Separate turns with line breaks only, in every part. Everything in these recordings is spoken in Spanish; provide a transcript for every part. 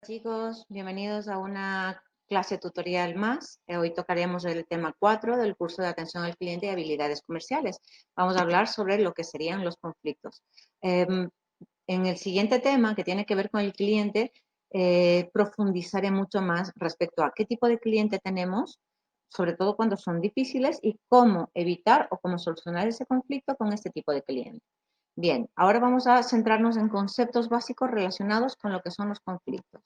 Chicos, bienvenidos a una clase tutorial más. Hoy tocaremos el tema 4 del curso de atención al cliente y habilidades comerciales. Vamos a hablar sobre lo que serían los conflictos. En el siguiente tema, que tiene que ver con el cliente, profundizaré mucho más respecto a qué tipo de cliente tenemos, sobre todo cuando son difíciles, y cómo evitar o cómo solucionar ese conflicto con este tipo de cliente. Bien, ahora vamos a centrarnos en conceptos básicos relacionados con lo que son los conflictos.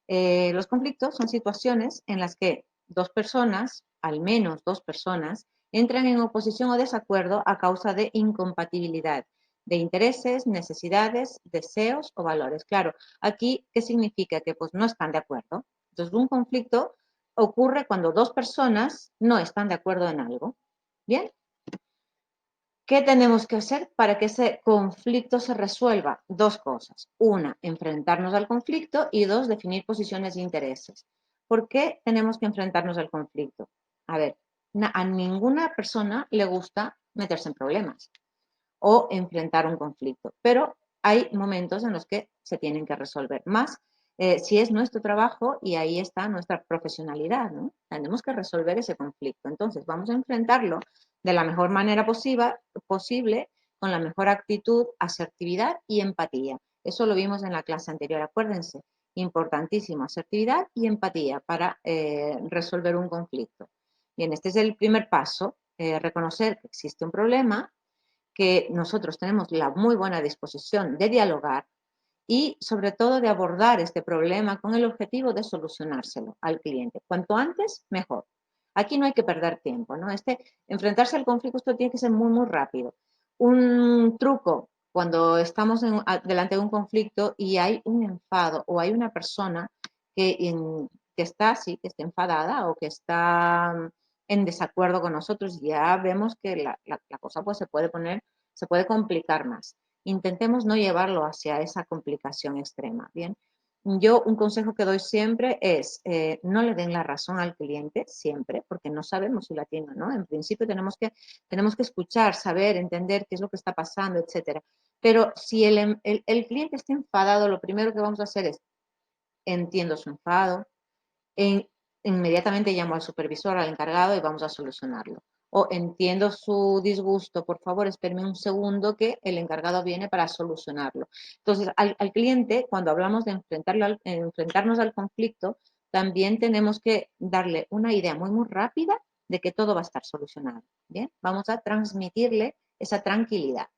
Los conflictos son situaciones en las que dos personas, al menos dos personas, entran en oposición o desacuerdo a causa de incompatibilidad de intereses, necesidades, deseos o valores. Claro, aquí, ¿qué significa? Que pues no están de acuerdo. Entonces, un conflicto ocurre cuando dos personas no están de acuerdo en algo. Bien, ¿qué tenemos que hacer para que ese conflicto se resuelva? Dos cosas. Una, enfrentarnos al conflicto y dos, definir posiciones e intereses. ¿Por qué tenemos que enfrentarnos al conflicto? A ver, a ninguna persona le gusta meterse en problemas o enfrentar un conflicto, pero hay momentos en los que se tienen que resolver más si es nuestro trabajo y ahí está nuestra profesionalidad, ¿no? Tenemos que resolver ese conflicto. Entonces, vamos a enfrentarlo de la mejor manera posible, con la mejor actitud, asertividad y empatía. Eso lo vimos en la clase anterior, acuérdense. Importantísimo, asertividad y empatía para resolver un conflicto. Bien, este es el primer paso, reconocer que existe un problema, que nosotros tenemos la muy buena disposición de dialogar y sobre todo de abordar este problema con el objetivo de solucionárselo al cliente. Cuanto antes, mejor. Aquí no hay que perder tiempo, ¿no? Enfrentarse al conflicto, esto tiene que ser muy, muy rápido. Un truco cuando estamos delante de un conflicto y hay un enfado o hay una persona que está así, que está enfadada o que está en desacuerdo con nosotros, ya vemos que la cosa pues se puede complicar más. Intentemos no llevarlo hacia esa complicación extrema, ¿bien? Yo un consejo que doy siempre es no le den la razón al cliente, siempre, porque no sabemos si la tiene o no. En principio tenemos que escuchar, saber, entender qué es lo que está pasando, etcétera. Pero si el cliente está enfadado, lo primero que vamos a hacer es entiendo su enfado, en, inmediatamente llamo al supervisor, al encargado y vamos a solucionarlo. O entiendo su disgusto, por favor, espéreme un segundo que el encargado viene para solucionarlo. Entonces, al cliente, cuando hablamos de enfrentarnos al conflicto, también tenemos que darle una idea muy, muy rápida de que todo va a estar solucionado. Bien, vamos a transmitirle esa tranquilidad.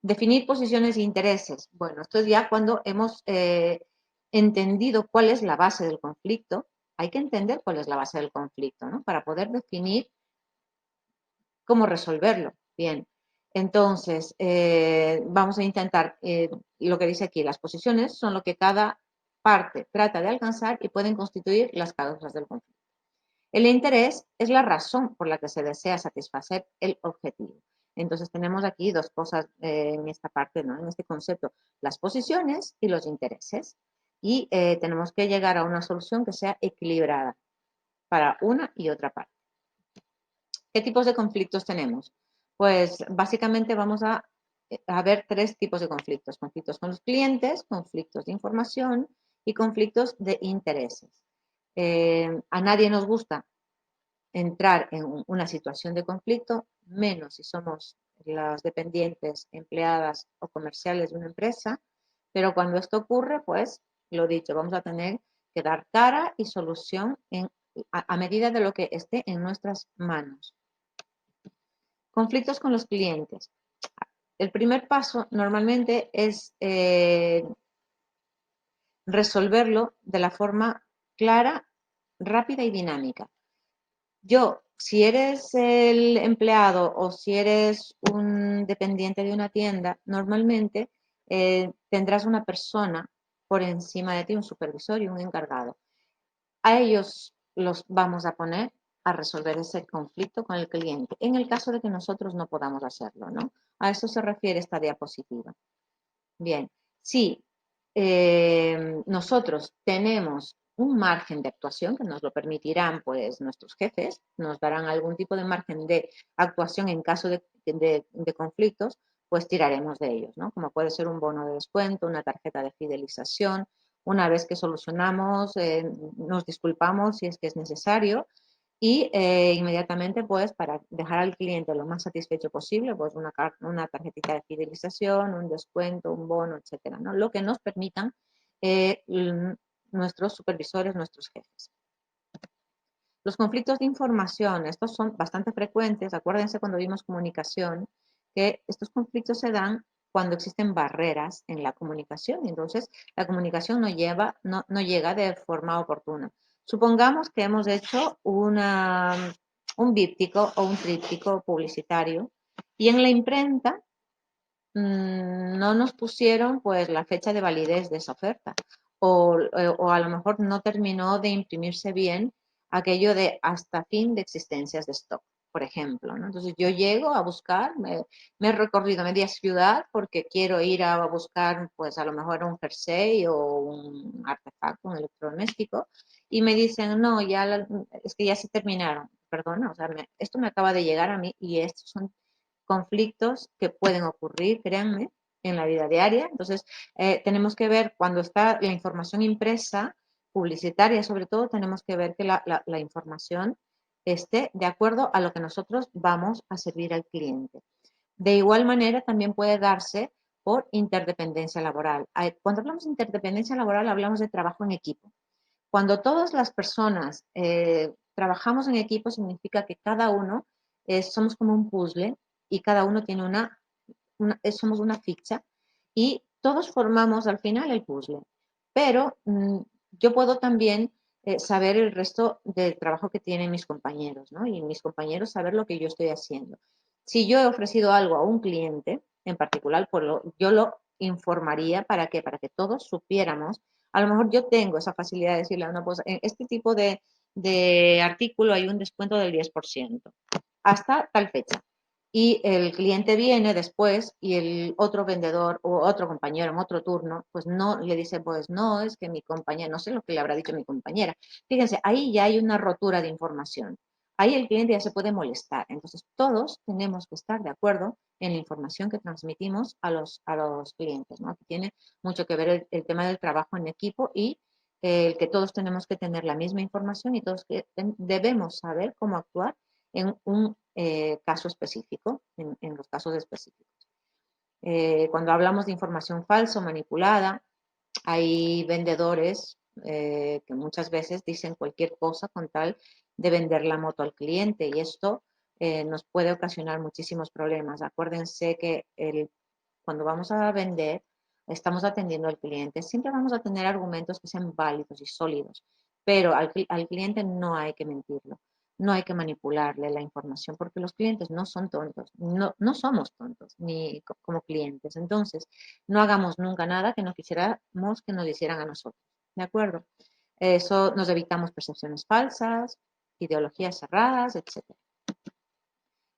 Definir posiciones e intereses. Bueno, esto es ya cuando hemos entendido cuál es la base del conflicto. Hay que entender cuál es la base del conflicto, ¿no? Para poder definir cómo resolverlo. Bien, entonces vamos a intentar, lo que dice aquí, las posiciones son lo que cada parte trata de alcanzar y pueden constituir las causas del conflicto. El interés es la razón por la que se desea satisfacer el objetivo. Entonces tenemos aquí dos cosas en esta parte, ¿no? En este concepto, las posiciones y los intereses. Y tenemos que llegar a una solución que sea equilibrada para una y otra parte. ¿Qué tipos de conflictos tenemos? Pues básicamente vamos a ver tres tipos de conflictos. Conflictos con los clientes, conflictos de información y conflictos de intereses. A nadie nos gusta entrar en una situación de conflicto, menos si somos las dependientes, empleadas o comerciales de una empresa, pero cuando esto ocurre, pues lo dicho, vamos a tener que dar cara y solución a medida de lo que esté en nuestras manos. Conflictos con los clientes. El primer paso normalmente es resolverlo de la forma clara, rápida y dinámica. Si eres el empleado o si eres un dependiente de una tienda, normalmente tendrás una persona por encima de ti, un supervisor y un encargado. A ellos los vamos a poner a resolver ese conflicto con el cliente, en el caso de que nosotros no podamos hacerlo, ¿no? A eso se refiere esta diapositiva. Bien, si nosotros tenemos un margen de actuación que nos lo permitirán pues nuestros jefes, nos darán algún tipo de margen de actuación en caso de conflictos, pues tiraremos de ellos, ¿no? Como puede ser un bono de descuento, una tarjeta de fidelización Una vez que solucionamos, nos disculpamos si es que es necesario y inmediatamente, pues, para dejar al cliente lo más satisfecho posible, pues una tarjetita de fidelización, un descuento, un bono, etcétera, ¿no? Lo que nos permitan eh, nuestros supervisores, nuestros jefes. Los conflictos de información, estos son bastante frecuentes. Acuérdense cuando vimos comunicación, que estos conflictos se dan cuando existen barreras en la comunicación y entonces la comunicación no llega de forma oportuna. Supongamos que hemos hecho un díptico o un tríptico publicitario y en la imprenta no nos pusieron pues la fecha de validez de esa oferta o a lo mejor no terminó de imprimirse bien aquello de hasta fin de existencias de stock, por ejemplo, ¿no? Entonces yo llego a buscar, me he recorrido media ciudad porque quiero ir a buscar pues a lo mejor un jersey o un artefacto, un electrodoméstico y me dicen, no, es que ya se terminaron, perdona, o sea, esto me acaba de llegar a mí y estos son conflictos que pueden ocurrir, créanme, en la vida diaria. Entonces, tenemos que ver cuando está la información impresa, publicitaria sobre todo, tenemos que ver que la información esté de acuerdo a lo que nosotros vamos a servir al cliente. De igual manera, también puede darse por interdependencia laboral. Cuando hablamos de interdependencia laboral, hablamos de trabajo en equipo. Cuando todas las personas trabajamos en equipo, significa que cada uno somos como un puzzle y cada uno tiene somos una ficha y todos formamos al final el puzzle. Pero yo puedo también saber el resto del trabajo que tienen mis compañeros, ¿no? Y mis compañeros saber lo que yo estoy haciendo. Si yo he ofrecido algo a un cliente en particular, yo lo informaría para qué, para que todos supiéramos. A lo mejor yo tengo esa facilidad de decirle, no, pues en este tipo de artículo hay un descuento del 10% hasta tal fecha. Y el cliente viene después y el otro vendedor o otro compañero en otro turno, pues no le dice, pues no, es que mi compañera, no sé lo que le habrá dicho mi compañera. Fíjense, ahí ya hay una rotura de información. Ahí el cliente ya se puede molestar. Entonces, todos tenemos que estar de acuerdo en la información que transmitimos a los clientes, ¿no? Aquí tiene mucho que ver el tema del trabajo en equipo y el que todos tenemos que tener la misma información y todos debemos saber cómo actuar en un caso específico, en los casos específicos. Cuando hablamos de información falsa o manipulada, hay vendedores que muchas veces dicen cualquier cosa con tal de vender la moto al cliente y esto nos puede ocasionar muchísimos problemas. Acuérdense que cuando vamos a vender, estamos atendiendo al cliente. Siempre vamos a tener argumentos que sean válidos y sólidos, pero al cliente no hay que mentirlo. No hay que manipularle la información porque los clientes no son tontos, no somos tontos ni como clientes. Entonces, no hagamos nunca nada que no quisiéramos que nos hicieran a nosotros. ¿De acuerdo? Eso nos evitamos percepciones falsas, ideologías cerradas, etcétera.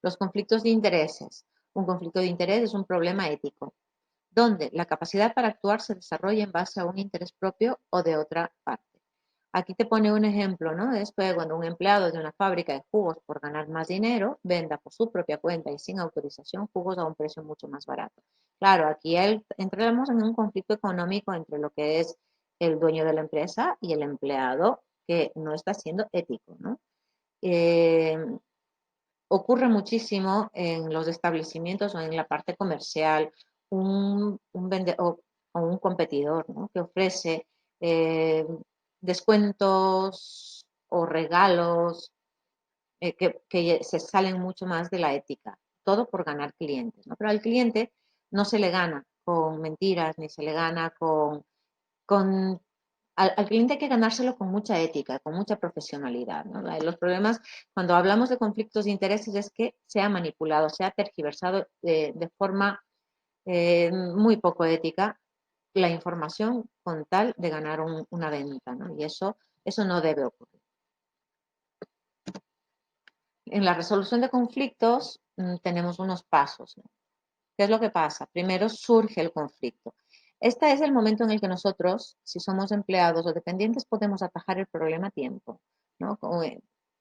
Los conflictos de intereses. Un conflicto de interés es un problema ético, donde la capacidad para actuar se desarrolla en base a un interés propio o de otra parte. Aquí te pone un ejemplo, ¿no? Después, cuando un empleado de una fábrica de jugos por ganar más dinero, venda por su propia cuenta y sin autorización jugos a un precio mucho más barato. Claro, aquí entramos en un conflicto económico entre lo que es el dueño de la empresa y el empleado que no está siendo ético, ¿no? Eh, Ocurre muchísimo en los establecimientos o en la parte comercial, un vendedor o un competidor, ¿no? Que ofrece eh, descuentos o regalos que se salen mucho más de la ética, todo por ganar clientes, ¿no? Pero al cliente no se le gana con mentiras ni se le gana con al cliente hay que ganárselo con mucha ética, con mucha profesionalidad, ¿no? Los problemas cuando hablamos de conflictos de intereses es que se ha manipulado, se ha tergiversado de forma muy poco ética la información con tal de ganar una venta, ¿no? Y eso no debe ocurrir. En la resolución de conflictos tenemos unos pasos, ¿no? ¿Qué es lo que pasa? Primero surge el conflicto. Este es el momento en el que nosotros, si somos empleados o dependientes, podemos atajar el problema a tiempo, ¿no?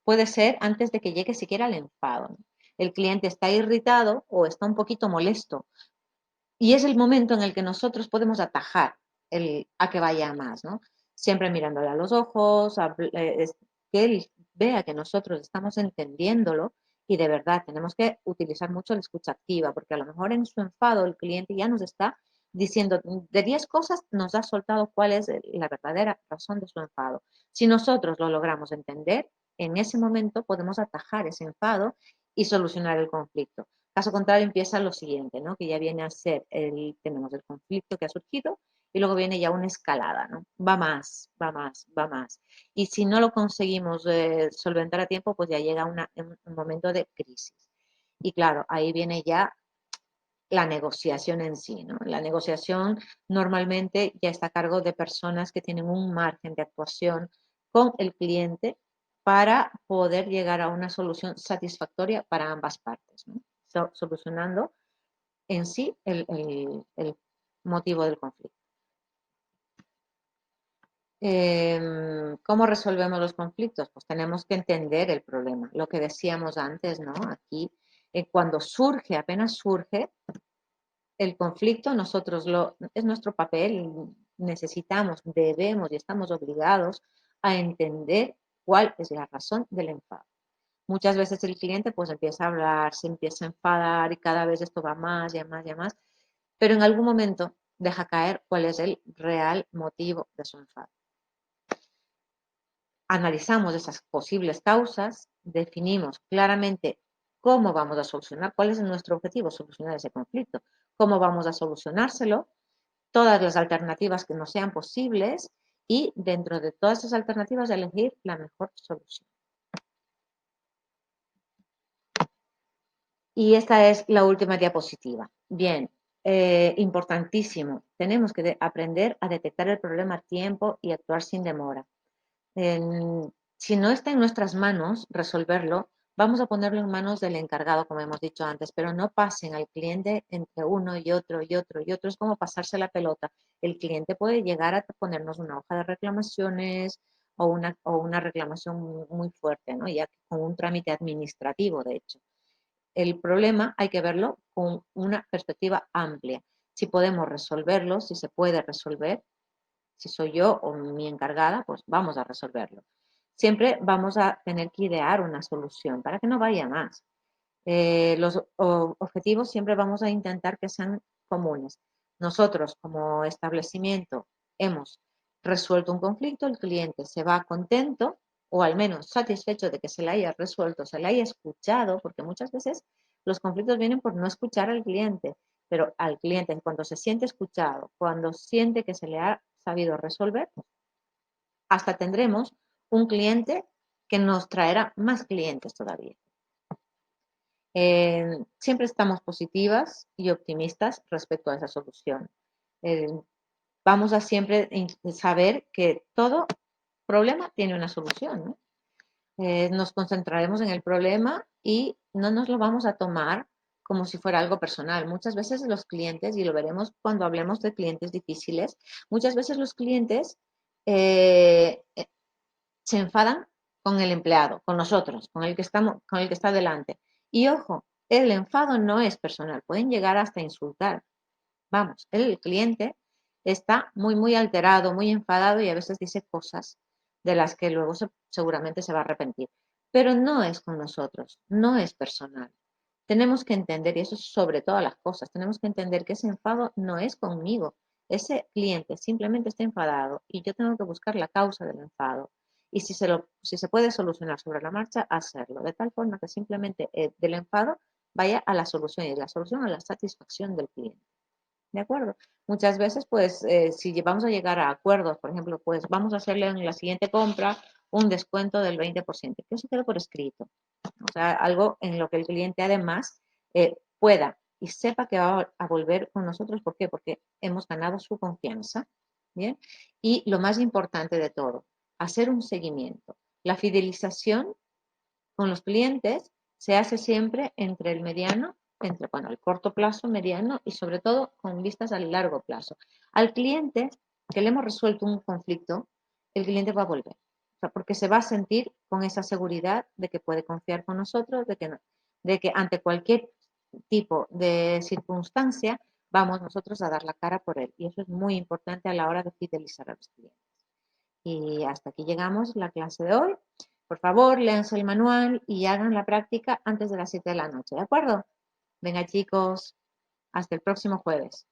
Puede ser antes de que llegue siquiera el enfado, ¿no? El cliente está irritado o está un poquito molesto y es el momento en el que nosotros podemos atajar. a que vaya más, ¿no? Siempre mirándole a los ojos, que él vea que nosotros estamos entendiéndolo y de verdad tenemos que utilizar mucho la escucha activa, porque a lo mejor en su enfado el cliente ya nos está diciendo de 10 cosas, nos ha soltado cuál es la verdadera razón de su enfado. Si nosotros lo logramos entender, en ese momento podemos atajar ese enfado y solucionar el conflicto. Caso contrario, empieza lo siguiente, ¿no? Que ya viene a ser tenemos el conflicto que ha surgido y luego viene ya una escalada, ¿no? Va más, va más, va más. Y si no lo conseguimos solventar a tiempo, pues ya llega un momento de crisis. Y claro, ahí viene ya la negociación en sí, ¿no? La negociación normalmente ya está a cargo de personas que tienen un margen de actuación con el cliente para poder llegar a una solución satisfactoria para ambas partes, ¿no? Solucionando en sí el motivo del conflicto. ¿Cómo resolvemos los conflictos? Pues tenemos que entender el problema, lo que decíamos antes, ¿no? Aquí, cuando surge, apenas surge el conflicto, es nuestro papel, necesitamos, debemos y estamos obligados a entender cuál es la razón del enfado. Muchas veces el cliente pues empieza a hablar, se empieza a enfadar y cada vez esto va más y a más y a más, pero en algún momento deja caer cuál es el real motivo de su enfado. Analizamos esas posibles causas, definimos claramente cómo vamos a solucionar, cuál es nuestro objetivo, solucionar ese conflicto, cómo vamos a solucionárselo, todas las alternativas que nos sean posibles y dentro de todas esas alternativas elegir la mejor solución. Y esta es la última diapositiva. Bien, importantísimo. Tenemos que aprender a detectar el problema a tiempo y actuar sin demora. Si no está en nuestras manos resolverlo, vamos a ponerlo en manos del encargado, como hemos dicho antes, pero no pasen al cliente entre uno y otro y otro y otro. Es como pasarse la pelota. El cliente puede llegar a ponernos una hoja de reclamaciones o una reclamación muy fuerte, ¿no? Ya con un trámite administrativo, de hecho. El problema hay que verlo con una perspectiva amplia. Si podemos resolverlo, si se puede resolver, si soy yo o mi encargada, pues vamos a resolverlo. Siempre vamos a tener que idear una solución para que no vaya más. Los objetivos siempre vamos a intentar que sean comunes. Nosotros como establecimiento hemos resuelto un conflicto, el cliente se va contento o al menos satisfecho de que se le haya resuelto, se le haya escuchado, porque muchas veces los conflictos vienen por no escuchar al cliente, pero al cliente cuando se siente escuchado, cuando siente que se le ha sabido resolver, hasta tendremos un cliente que nos traerá más clientes todavía. Siempre estamos positivas y optimistas respecto a esa solución. Eh, Vamos a siempre saber que todo problema tiene una solución, ¿no? Nos concentraremos en el problema y no nos lo vamos a tomar como si fuera algo personal. Muchas veces los clientes, y lo veremos cuando hablemos de clientes difíciles, muchas veces los clientes eh, se enfadan con el empleado, con nosotros, con el que está delante. Y ojo, el enfado no es personal, pueden llegar hasta insultar. Vamos, el cliente está muy, muy alterado, muy enfadado y a veces dice cosas de las que luego seguramente se va a arrepentir. Pero no es con nosotros, no es personal. Tenemos que entender, y eso es sobre todas las cosas, tenemos que entender que ese enfado no es conmigo. Ese cliente simplemente está enfadado y yo tengo que buscar la causa del enfado. Y si se puede solucionar sobre la marcha, hacerlo, de tal forma que simplemente del enfado vaya a la solución y la solución a la satisfacción del cliente. ¿De acuerdo? Muchas veces, pues, si vamos a llegar a acuerdos, por ejemplo, pues vamos a hacerle en la siguiente compra un descuento del 20%, que eso quede por escrito. O sea, algo en lo que el cliente además pueda y sepa que va a volver con nosotros. ¿Por qué? Porque hemos ganado su confianza. ¿Bien? Y lo más importante de todo, hacer un seguimiento. La fidelización con los clientes se hace siempre entre el mediano, bueno, el corto plazo, mediano y sobre todo con vistas al largo plazo. Al cliente que le hemos resuelto un conflicto, el cliente va a volver. O sea, porque se va a sentir con esa seguridad de que puede confiar con nosotros, de que ante cualquier tipo de circunstancia vamos nosotros a dar la cara por él. Y eso es muy importante a la hora de fidelizar a los clientes. Y hasta aquí llegamos la clase de hoy. Por favor, léanse el manual y hagan la práctica antes de las 7 de la noche, ¿de acuerdo? Venga, chicos, hasta el próximo jueves.